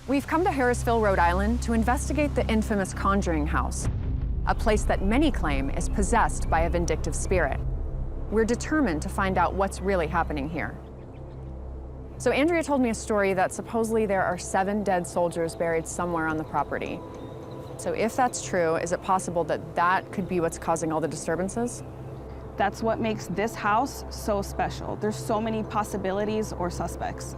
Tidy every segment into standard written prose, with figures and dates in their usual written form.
We've come to Harrisville, Rhode Island to investigate the infamous Conjuring House, a place that many claim is possessed by a vindictive spirit. We're determined to find out what's really happening here. So Andrea told me a story that supposedly there are 7 dead soldiers buried somewhere on the property. So if that's true, is it possible that that could be what's causing all the disturbances? That's what makes this house so special. There's so many possibilities or suspects.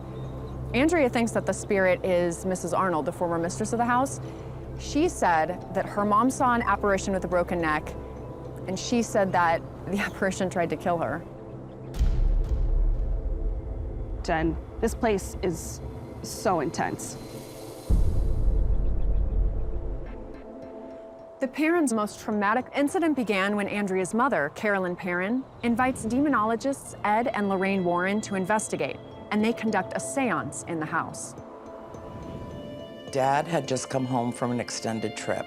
Andrea thinks that the spirit is Mrs. Arnold, the former mistress of the house. She said that her mom saw an apparition with a broken neck, and she said that the apparition tried to kill her. Jen, this place is so intense. The Perrins' most traumatic incident began when Andrea's mother, Carolyn Perrin, invites demonologists Ed and Lorraine Warren to investigate, and they conduct a seance in the house. Dad had just come home from an extended trip,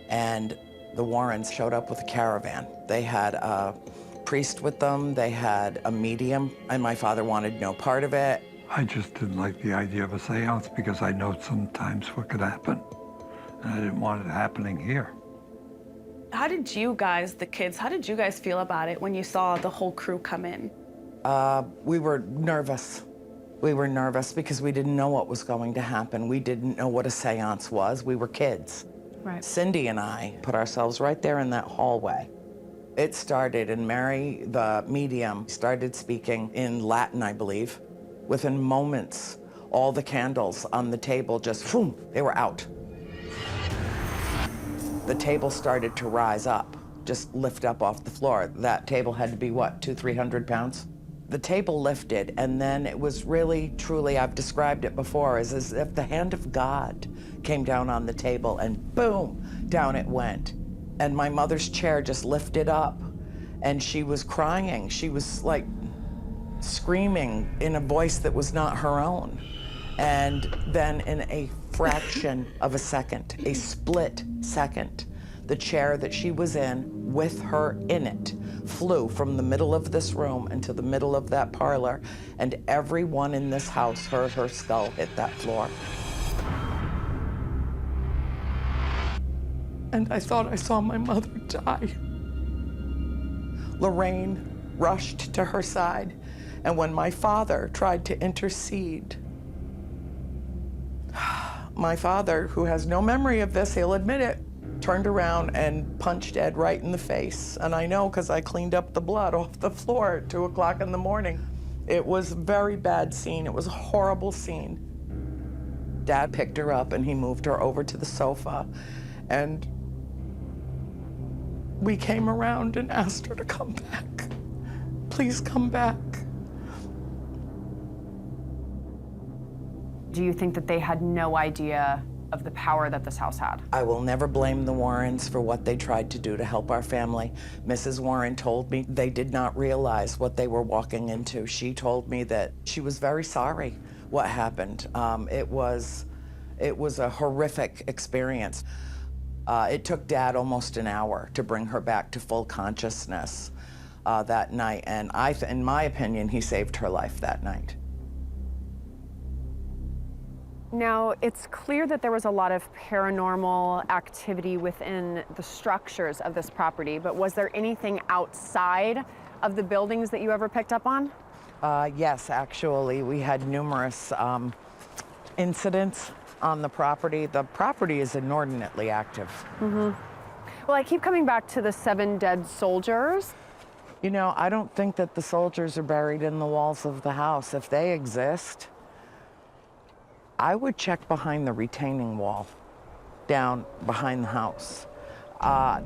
and the Warrens showed up with a caravan. They had a priest with them, they had a medium, and my father wanted no part of it. I just didn't like the idea of a seance because I know sometimes what could happen, and I didn't want it happening here. How did you guys, the kids, how did you guys feel about it when you saw the whole crew come in? We were nervous. We were nervous because we didn't know what was going to happen. We didn't know what a seance was. We were kids. Right. Cindy and I put ourselves right there in that hallway. It started, and Mary, the medium, started speaking in Latin, I believe. Within moments, all the candles on the table just, boom, they were out. The table started to rise up, just lift up off the floor. That table had to be, what, 200-300 pounds? The table lifted, and then it was really, truly, I've described it before, as if the hand of God came down on the table, and boom, down it went. And my mother's chair just lifted up, and she was crying. She was like screaming in a voice that was not her own. And then in a fraction of a second, a split second, the chair that she was in, with her in it, flew from the middle of this room into the middle of that parlor, and everyone in this house heard her skull hit that floor. And I thought I saw my mother die. Lorraine rushed to her side, and when my father tried to intercede, my father, who has no memory of this, he'll admit it, turned around and punched Ed right in the face. And I know because I cleaned up the blood off the floor at 2 o'clock in the morning. It was a very bad scene. It was a horrible scene. Dad picked her up and he moved her over to the sofa. And we came around and asked her to come back. Please come back. Do you think that they had no idea of the power that this house had? I will never blame the Warrens for what they tried to do to help our family. Mrs. Warren told me they did not realize what they were walking into. She told me that she was very sorry what happened. It was a horrific experience. It took Dad almost an hour to bring her back to full consciousness that night, and in my opinion, he saved her life that night. Now, it's clear that there was a lot of paranormal activity within the structures of this property, but was there anything outside of the buildings that you ever picked up on? Yes, actually, we had numerous incidents on the property. The property is inordinately active. Mm-hmm. Well, I keep coming back to the 7 dead soldiers. You know, I don't think that the soldiers are buried in the walls of the house. If they exist, I would check behind the retaining wall, down behind the house.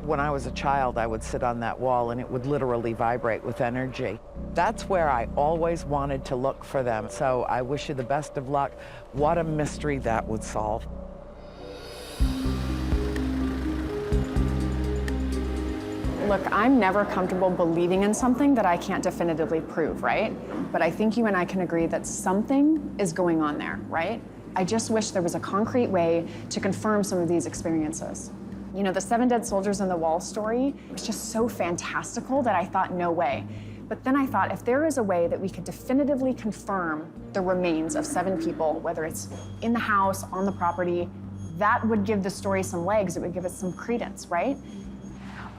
When I was a child, I would sit on that wall and it would literally vibrate with energy. That's where I always wanted to look for them. So I wish you the best of luck. What a mystery that would solve. Look, I'm never comfortable believing in something that I can't definitively prove, right? But I think you and I can agree that something is going on there, right? I just wish there was a concrete way to confirm some of these experiences. You know, the 7 dead soldiers in the wall story was just so fantastical that I thought, no way. But then I thought, if there is a way that we could definitively confirm the remains of 7 people, whether it's in the house, on the property, that would give the story some legs. It would give it some credence, right?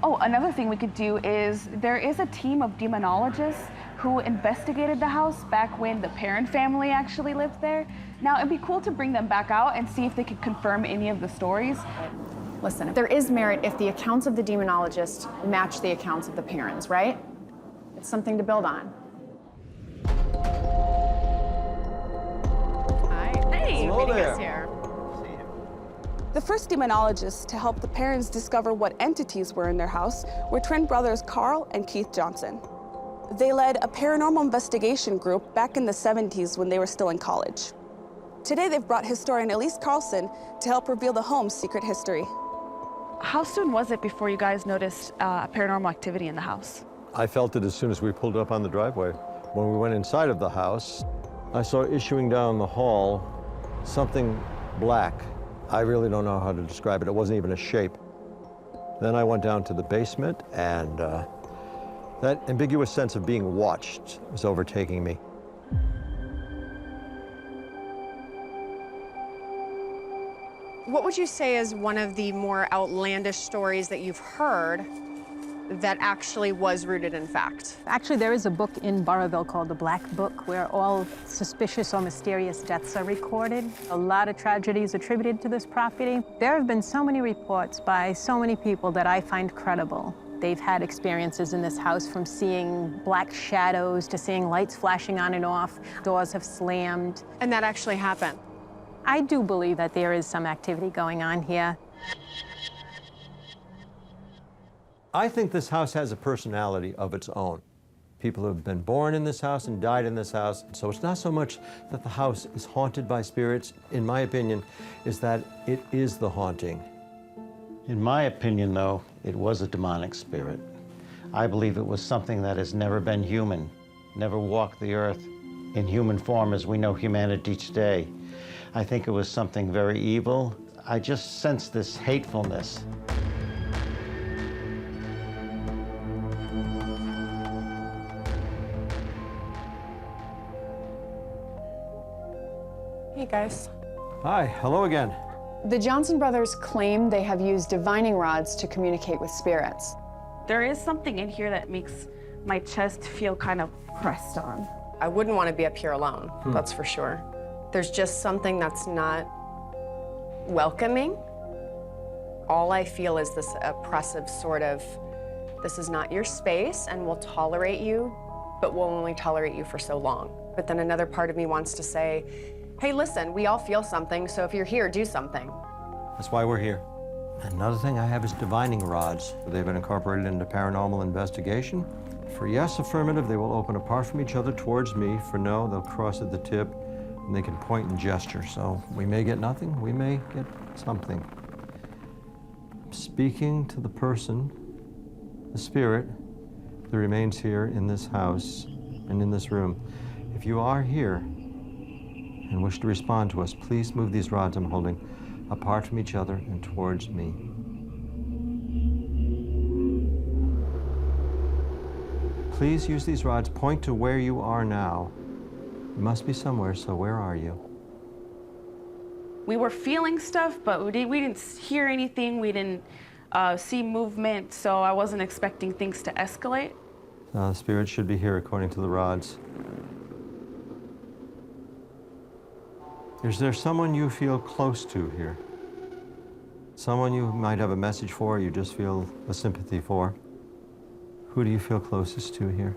Oh, another thing we could do is there is a team of demonologists who investigated the house back when the parent family actually lived there. Now, it'd be cool to bring them back out and see if they could confirm any of the stories. Listen, there is merit if the accounts of the demonologist match the accounts of the parents, right? It's something to build on. Hi. Hey, Hello meeting there. us here. The first demonologists to help the parents discover what entities were in their house were twin brothers Carl and Keith Johnson. They led a paranormal investigation group back in the 70s when they were still in college. Today, they've brought historian Elise Carlson to help reveal the home's secret history. How soon was it before you guys noticed paranormal activity in the house? I felt it as soon as we pulled up on the driveway. When we went inside of the house, I saw issuing down the hall something black. I really don't know how to describe it. It wasn't even a shape. Then I went down to the basement, and that ambiguous sense of being watched was overtaking me. What would you say is one of the more outlandish stories that you've heard that actually was rooted in fact? Actually, there is a book in Burrillville called The Black Book where all suspicious or mysterious deaths are recorded. A lot of tragedies attributed to this property. There have been so many reports by so many people that I find credible. They've had experiences in this house, from seeing black shadows to seeing lights flashing on and off. Doors have slammed. And that actually happened? I do believe that there is some activity going on here. I think this house has a personality of its own. People have been born in this house and died in this house. So it's not so much that the house is haunted by spirits. In my opinion, is that it is the haunting. In my opinion, though, it was a demonic spirit. I believe it was something that has never been human, never walked the earth in human form as we know humanity today. I think it was something very evil. I just sense this hatefulness. Hey, guys. Hi, hello again. The Johnson brothers claim they have used divining rods to communicate with spirits. There is something in here that makes my chest feel kind of pressed on. I wouldn't want to be up here alone, that's for sure. There's just something that's not welcoming. All I feel is this oppressive sort of, this is not your space and we'll tolerate you, but we'll only tolerate you for so long. But then another part of me wants to say, hey, listen, we all feel something, so if you're here, do something. That's why we're here. Another thing I have is divining rods. They've been incorporated into paranormal investigation. For yes, affirmative, they will open apart from each other towards me. For no, they'll cross at the tip, and they can point and gesture. So we may get nothing, we may get something. Speaking to the person, the spirit, that remains here in this house and in this room. If you are here and wish to respond to us, please move these rods I'm holding apart from each other and towards me. Please use these rods, point to where you are now. You must be somewhere, so where are you? We were feeling stuff, but we didn't hear anything. We didn't see movement, so I wasn't expecting things to escalate. The spirit should be here according to the rods. Is there someone you feel close to here? Someone you might have a message for, you just feel a sympathy for? Who do you feel closest to here?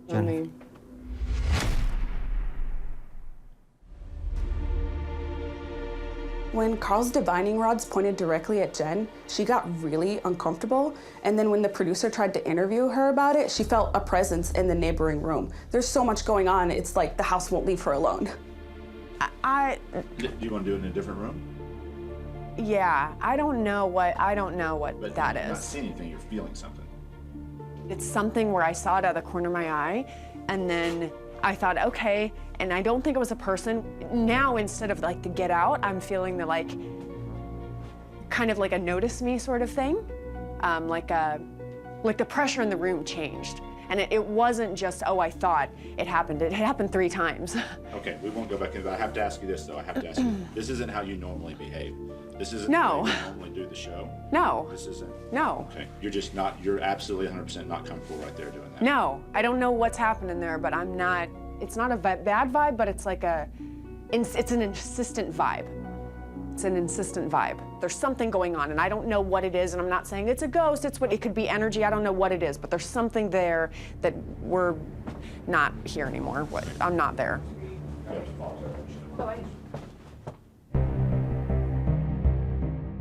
Jennifer. When Carl's divining rods pointed directly at Jen, she got really uncomfortable. And then when the producer tried to interview her about it, she felt a presence in the neighboring room. There's so much going on, it's like the house won't leave her alone. Do you want to do it in a different room? Yeah, I don't know what But that you're not is. seeing anything, you're feeling something. It's something where I saw it out of the corner of my eye, and then I thought, okay, and I don't think it was a person. Now, instead of like the get out, I'm feeling the like, kind of like a notice me sort of thing. Like a, Like the pressure in the room changed. And it wasn't just, oh, I thought it happened. It happened 3 times. Okay, we won't go back into that. I have to ask you this, though. I have to ask you. This isn't how you normally behave. This isn't No. how you normally do the show. No. This isn't. No. Okay, you're absolutely 100% not comfortable right there doing that. No, I don't know what's happening there, but I'm not, it's not a bad vibe, but it's like it's an insistent vibe. It's an insistent vibe. There's something going on, and I don't know what it is, and I'm not saying it's a ghost, it could be energy, I don't know what it is, but there's something there that we're not here anymore. I'm not there.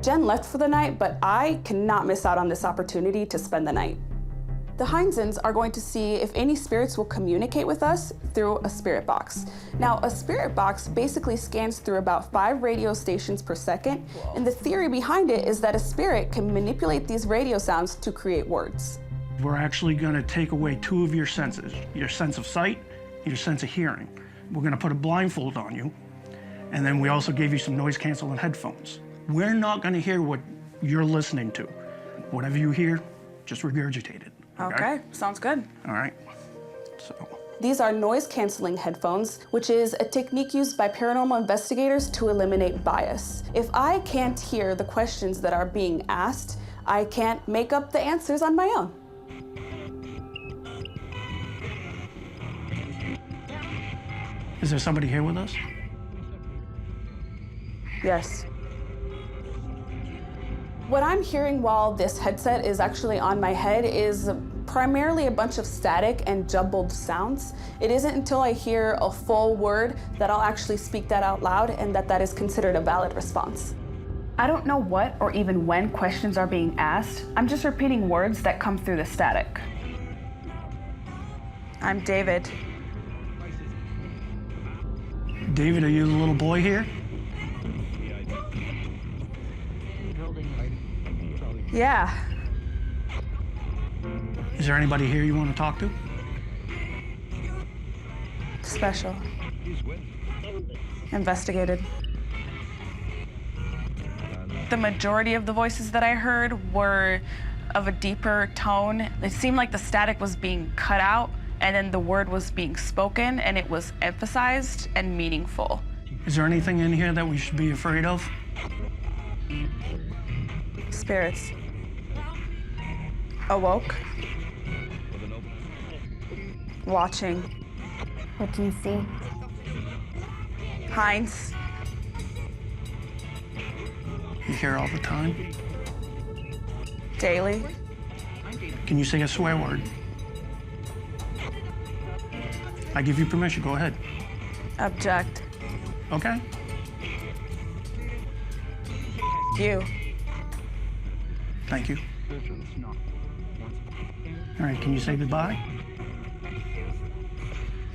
Jen left for the night, but I cannot miss out on this opportunity to spend the night. The Heinzens are going to see if any spirits will communicate with us through a spirit box. Now, a spirit box basically scans through about 5 radio stations per second, and the theory behind it is that a spirit can manipulate these radio sounds to create words. We're actually going to take away 2 of your senses, your sense of sight and your sense of hearing. We're going to put a blindfold on you, and then we also gave you some noise-canceling headphones. We're not going to hear what you're listening to. Whatever you hear, just regurgitate it. Okay, sounds good. All right, so. These are noise-canceling headphones, which is a technique used by paranormal investigators to eliminate bias. If I can't hear the questions that are being asked, I can't make up the answers on my own. Is there somebody here with us? Yes. What I'm hearing while this headset is actually on my head is primarily a bunch of static and jumbled sounds. It isn't until I hear a full word that I'll actually speak that out loud and that is considered a valid response. I don't know what or even when questions are being asked. I'm just repeating words that come through the static. I'm David. David, are you the little boy here? Yeah. Is there anybody here you want to talk to? Special. Investigated. The majority of the voices that I heard were of a deeper tone. It seemed like the static was being cut out, and then the word was being spoken, and it was emphasized and meaningful. Is there anything in here that we should be afraid of? Spirits. Awoke. Watching. What do you see? Heinz. You hear all the time? Daily. Can you say a swear word? I give you permission, go ahead. Object. Okay? You. Thank you. All right, can you say goodbye?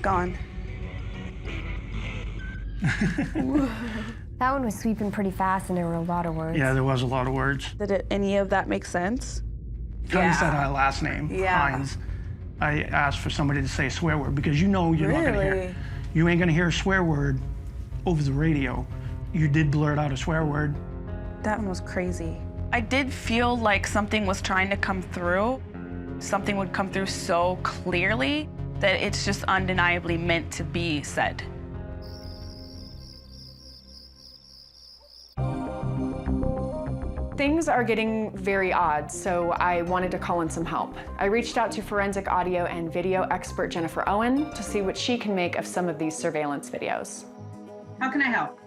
Gone. That one was sweeping pretty fast and there were a lot of words. Yeah, there was a lot of words. Did any of that make sense? Heinz said our last name, Heinz. I asked for somebody to say a swear word because you know you're not gonna hear. You ain't gonna hear a swear word over the radio. You did blurt out a swear word. That one was crazy. I did feel like something was trying to come through. Something would come through so clearly that it's just undeniably meant to be said. Things are getting very odd, so I wanted to call in some help. I reached out to forensic audio and video expert Jennifer Owen to see what she can make of some of these surveillance videos. How can I help?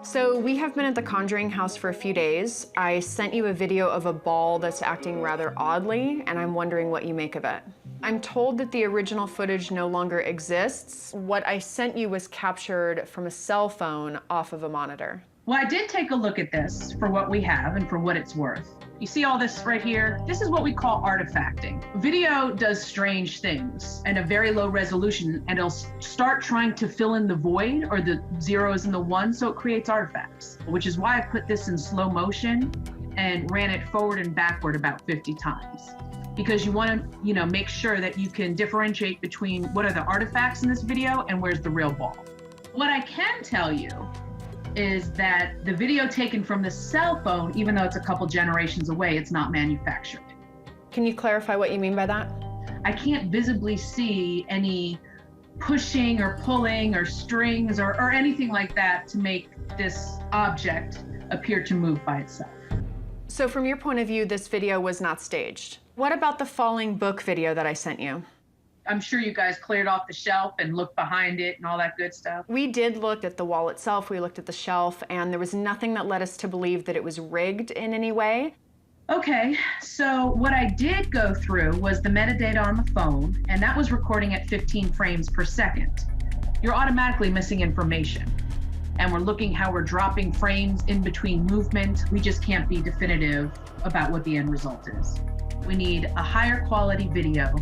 So we have been at the Conjuring House for a few days. I sent you a video of a ball that's acting rather oddly, and I'm wondering what you make of it. I'm told that the original footage no longer exists. What I sent you was captured from a cell phone off of a monitor. Well, I did take a look at this for what we have and for what it's worth. You see all this right here? This is what we call artifacting. Video does strange things and a very low resolution, and it'll start trying to fill in the void or the zeros and the ones, so it creates artifacts, which is why I put this in slow motion and ran it forward and backward about 50 times. Because you want to, make sure that you can differentiate between what are the artifacts in this video and where's the real ball. What I can tell you is that the video taken from the cell phone, even though it's a couple generations away, it's not manufactured. Can you clarify what you mean by that? I can't visibly see any pushing or pulling or strings or anything like that to make this object appear to move by itself. So from your point of view, this video was not staged. What about the falling book video that I sent you? I'm sure you guys cleared off the shelf and looked behind it and all that good stuff. We did look at the wall itself, we looked at the shelf, and there was nothing that led us to believe that it was rigged in any way. Okay, so what I did go through was the metadata on the phone, and that was recording at 15 frames per second. You're automatically missing information. And we're looking how we're dropping frames in between movement. We just can't be definitive about what the end result is. We need a higher quality video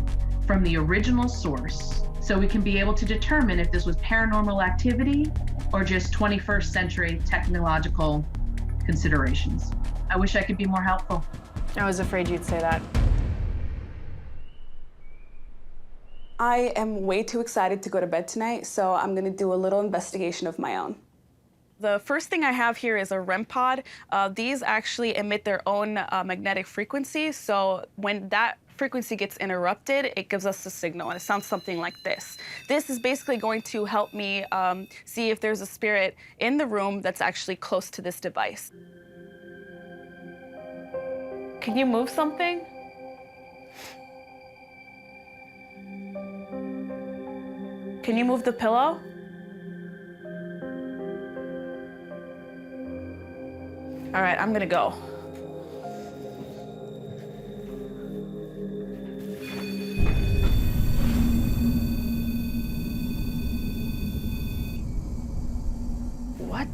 from the original source so we can be able to determine if this was paranormal activity or just 21st century technological considerations. I wish I could be more helpful. I was afraid you'd say that. I am way too excited to go to bed tonight, so I'm gonna do a little investigation of my own. The first thing I have here is a REM pod. These actually emit their own magnetic frequency, so when that frequency gets interrupted, it gives us a signal, and it sounds something like this. This is basically going to help me see if there's a spirit in the room that's actually close to this device. Can you move something? Can you move the pillow? All right, I'm gonna go. What?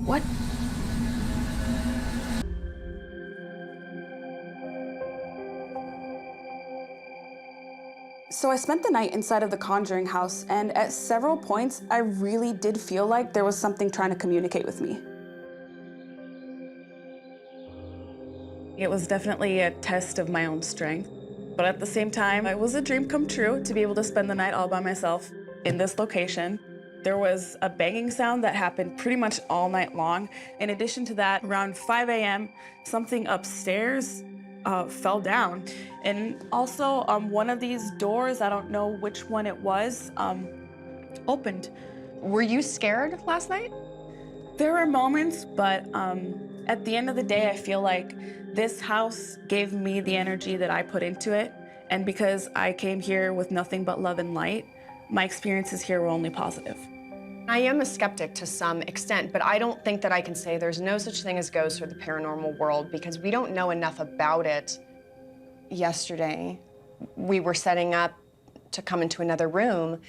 What? So I spent the night inside of the Conjuring House, and at several points, I really did feel like there was something trying to communicate with me. It was definitely a test of my own strength, but at the same time, it was a dream come true to be able to spend the night all by myself in this location. There was a banging sound that happened pretty much all night long. In addition to that, around 5 a.m., something upstairs fell down. And also, one of these doors, I don't know which one it was, opened. Were you scared last night? There were moments, but at the end of the day, I feel like this house gave me the energy that I put into it. And because I came here with nothing but love and light, my experiences here were only positive. I am a skeptic to some extent, but I don't think that I can say there's no such thing as ghosts or the paranormal world because we don't know enough about it. Yesterday, we were setting up to come into another room,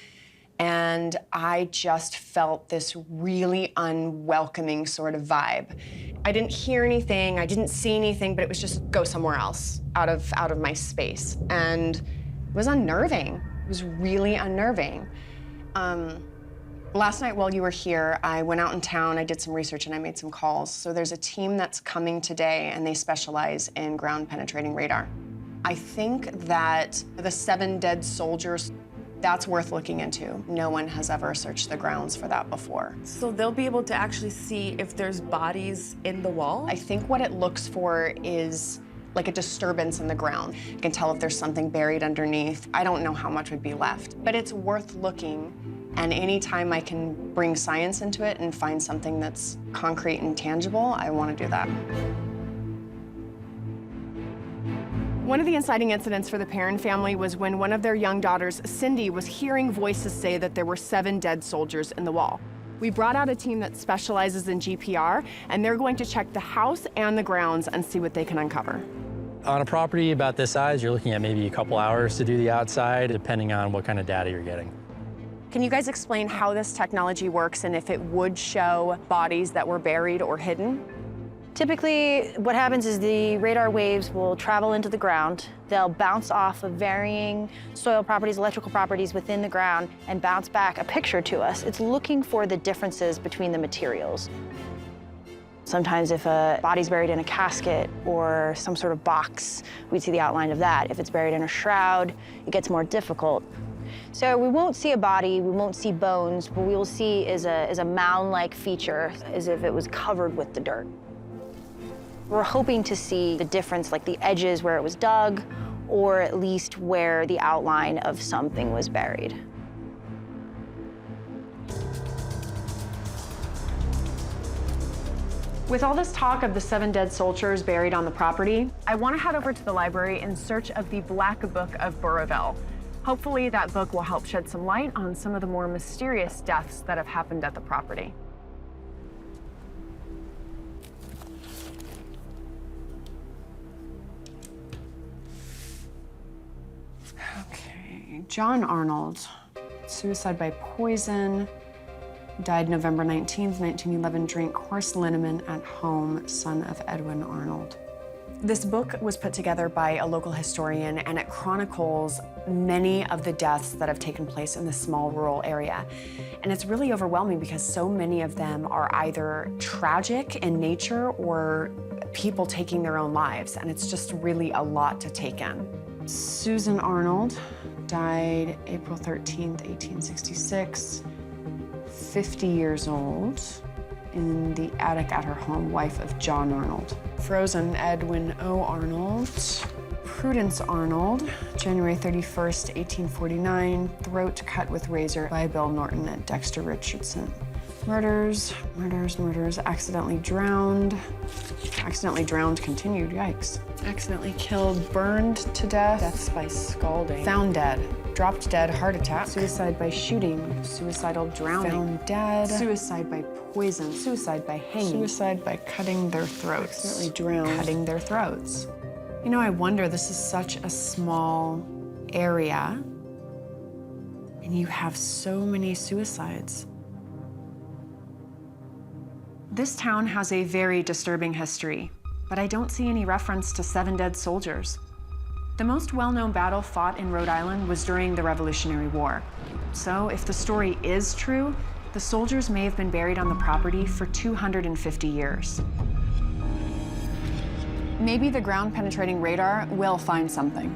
and I just felt this really unwelcoming sort of vibe. I didn't hear anything, I didn't see anything, but it was just go somewhere else, out of my space. And it was unnerving. It was really unnerving. Last night while you were here, I went out in town, I did some research, and I made some calls. So there's a team that's coming today, and they specialize in ground-penetrating radar. I think that the 7 dead soldiers, that's worth looking into. No one has ever searched the grounds for that before. So they'll be able to actually see if there's bodies in the wall? I think what it looks for is like a disturbance in the ground. You can tell if there's something buried underneath. I don't know how much would be left, but it's worth looking. And anytime I can bring science into it and find something that's concrete and tangible, I want to do that. One of the inciting incidents for the Perrin family was when one of their young daughters, Cindy, was hearing voices say that there were 7 dead soldiers in the wall. We brought out a team that specializes in GPR, and they're going to check the house and the grounds and see what they can uncover. On a property about this size, you're looking at maybe a couple hours to do the outside, depending on what kind of data you're getting. Can you guys explain how this technology works and if it would show bodies that were buried or hidden? Typically, what happens is the radar waves will travel into the ground. They'll bounce off of varying soil properties, electrical properties within the ground, and bounce back a picture to us. It's looking for the differences between the materials. Sometimes if a body's buried in a casket or some sort of box, we'd see the outline of that. If it's buried in a shroud, it gets more difficult. So we won't see a body, we won't see bones. What we will see is a mound-like feature, as if it was covered with the dirt. We're hoping to see the difference, like the edges where it was dug, or at least where the outline of something was buried. With all this talk of the 7 dead soldiers buried on the property, I want to head over to the library in search of the Black Book of Burrillville. Hopefully that book will help shed some light on some of the more mysterious deaths that have happened at the property. Okay, John Arnold, suicide by poison. Died November 19th, 1911, drank horse liniment at home, son of Edwin Arnold. This book was put together by a local historian, and it chronicles many of the deaths that have taken place in this small rural area. And it's really overwhelming because so many of them are either tragic in nature or people taking their own lives, and it's just really a lot to take in. Susan Arnold died April 13th, 1866. 50 years old, in the attic at her home, wife of John Arnold. Frozen, Edwin O. Arnold. Prudence Arnold, January 31st, 1849, throat cut with razor by Bill Norton at Dexter Richardson. Murders, accidentally drowned. Accidentally drowned continued, yikes. Accidentally killed, burned to death. Deaths by scalding. Found dead. Dropped dead, heart attack. Suicide by shooting. Suicidal drowning. Found dead. Suicide by poison. Suicide by hanging. Suicide by cutting their throats. Accidentally drowned. Cutting their throats. You know, I wonder, this is such a small area, and you have so many suicides. This town has a very disturbing history, but I don't see any reference to 7 dead soldiers. The most well-known battle fought in Rhode Island was during the Revolutionary War. So if the story is true, the soldiers may have been buried on the property for 250 years. Maybe the ground-penetrating radar will find something.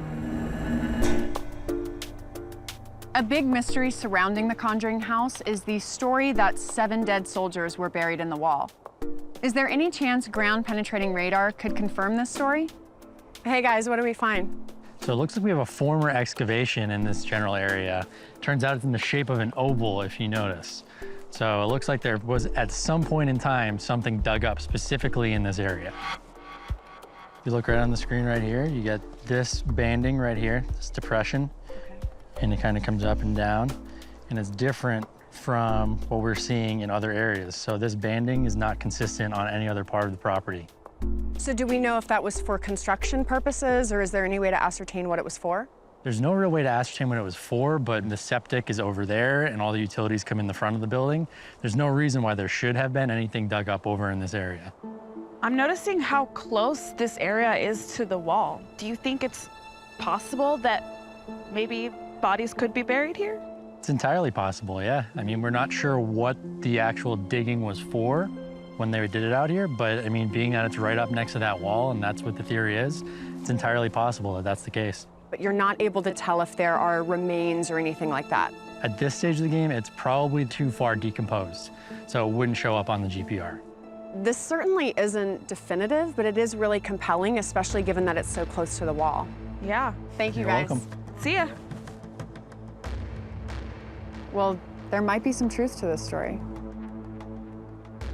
A big mystery surrounding the Conjuring House is the story that 7 dead soldiers were buried in the wall. Is there any chance ground-penetrating radar could confirm this story? Hey guys, what do we find? So it looks like we have a former excavation in this general area. Turns out it's in the shape of an oval, if you notice. So it looks like there was, at some point in time, something dug up specifically in this area. If you look right on the screen right here, you get this banding right here, this depression, and it kind of comes up and down, and it's different from what we're seeing in other areas. So this banding is not consistent on any other part of the property. So do we know if that was for construction purposes, or is there any way to ascertain what it was for? There's no real way to ascertain what it was for, but the septic is over there and all the utilities come in the front of the building. There's no reason why there should have been anything dug up over in this area. I'm noticing how close this area is to the wall. Do you think it's possible that maybe bodies could be buried here? It's entirely possible, yeah. I mean, we're not sure what the actual digging was for when they did it out here, but I mean, being that it's right up next to that wall and that's what the theory is, it's entirely possible that that's the case. But you're not able to tell if there are remains or anything like that? At this stage of the game, it's probably too far decomposed, so it wouldn't show up on the GPR. This certainly isn't definitive, but it is really compelling, especially given that it's so close to the wall. Yeah. Thank you, You're guys. welcome. See ya. Well, there might be some truth to this story.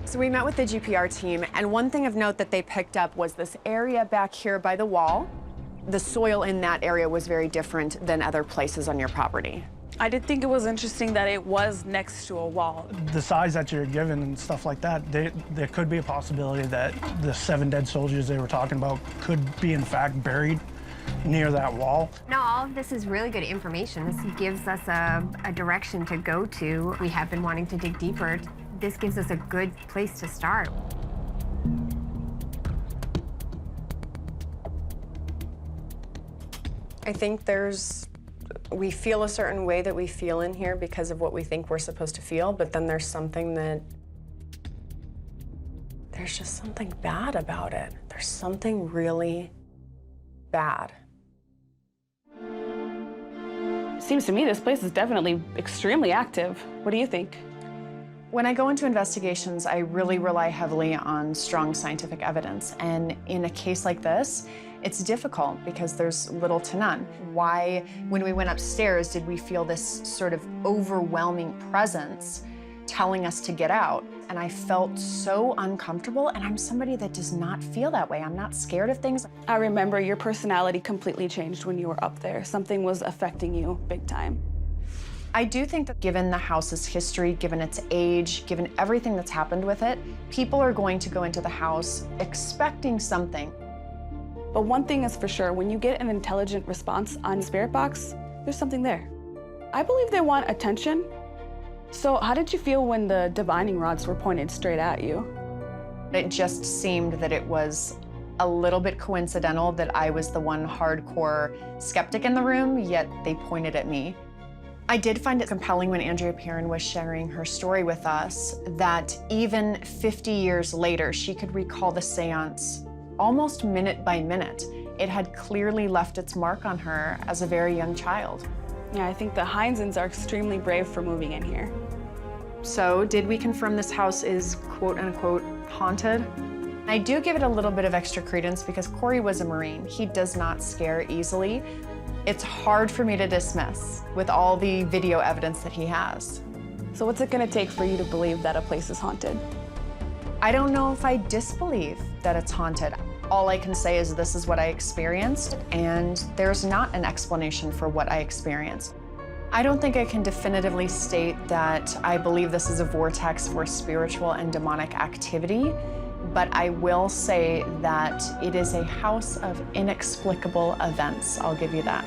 So we met with the GPR team, and one thing of note that they picked up was this area back here by the wall. The soil in that area was very different than other places on your property. I did think it was interesting that it was next to a wall. The size that you're given and stuff like that, there could be a possibility that the 7 dead soldiers they were talking about could be in fact buried near that wall. No, all of this is really good information. This gives us a direction to go to. We have been wanting to dig deeper. This gives us a good place to start. I think we feel a certain way that we feel in here because of what we think we're supposed to feel, but then there's just something bad about it. There's something really bad. It seems to me this place is definitely extremely active. What do you think? When I go into investigations, I really rely heavily on strong scientific evidence. And in a case like this, it's difficult because there's little to none. Why, when we went upstairs, did we feel this sort of overwhelming presence telling us to get out? And I felt so uncomfortable, and I'm somebody that does not feel that way. I'm not scared of things. I remember your personality completely changed when you were up there. Something was affecting you big time. I do think that given the house's history, given its age, given everything that's happened with it, people are going to go into the house expecting something. But one thing is for sure, when you get an intelligent response on Spirit Box, there's something there. I believe they want attention. So how did you feel when the divining rods were pointed straight at you? It just seemed that it was a little bit coincidental that I was the one hardcore skeptic in the room, yet they pointed at me. I did find it compelling when Andrea Perrin was sharing her story with us that even 50 years later, she could recall the seance almost minute by minute. It had clearly left its mark on her as a very young child. Yeah, I think the Heinzens are extremely brave for moving in here. So, did we confirm this house is quote-unquote haunted? I do give it a little bit of extra credence because Corey was a Marine. He does not scare easily. It's hard for me to dismiss with all the video evidence that he has. So what's it gonna take for you to believe that a place is haunted? I don't know if I disbelieve that it's haunted. All I can say is this is what I experienced, and there's not an explanation for what I experienced. I don't think I can definitively state that I believe this is a vortex for spiritual and demonic activity, but I will say that it is a house of inexplicable events. I'll give you that.